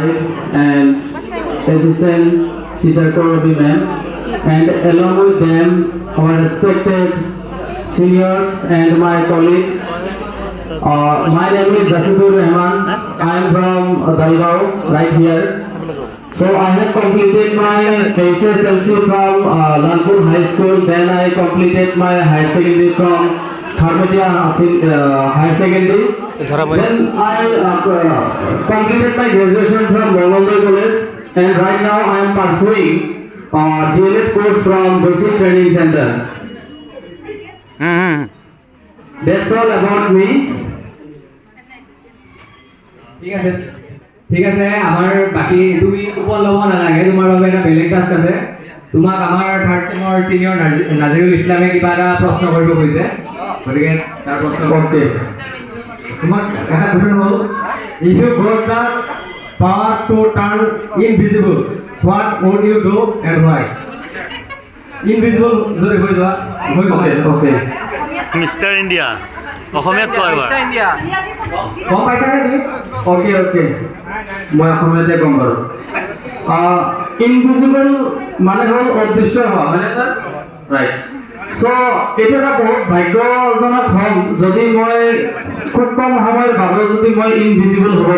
wife and assistant teacher Korobi ma'am, and along with them our respected seniors and my colleagues. My name is Jasipur Rahman. I am from Dalgaon, right here. So I have completed my SSLC from Lalpur High School. Then I completed my higher secondary from Kharmatia Higher Secondary. Then I completed my graduation from Mongoldo College, and right now I am pursuing DLED course from Basic Training Center. That's all about me. ঠিক আছে আমাৰ বাকি তুমি উপল ল'ব নালাগে, তোমাৰ বাবে এটা বেলেগ টাস্ক আছে। তোমাক আমাৰ থাৰ্ড চেমৰ সিনিয়ৰ নাজিৰুল ইছলামে কিবা এটা প্ৰশ্ন কৰিব কৈছে, গতিকে তাৰ প্ৰশ্ন Okay. তোমাক এটা কোৱেশ্চন হ'ল, if you got the power to turn invisible, what would you do and why? Invisible যদি হৈ যোৱা Okay. মিষ্টাৰ ইণ্ডিয়া অসমীয়াত কয় এবাৰ গম পাইছানে তুমি? Okay. মই অসমীয়াতে কম বাৰু। ইনভিজিবল মানে হ'ল অদৃশ্য হোৱা, হয়নে ছাৰ? ৰাইট। চ' এইটো এটা বহুত ভাগ্যজনক হ'ম যদি মই খুব কম সময়ৰ বাবে যদি মই ইনভিজিবল হ'ব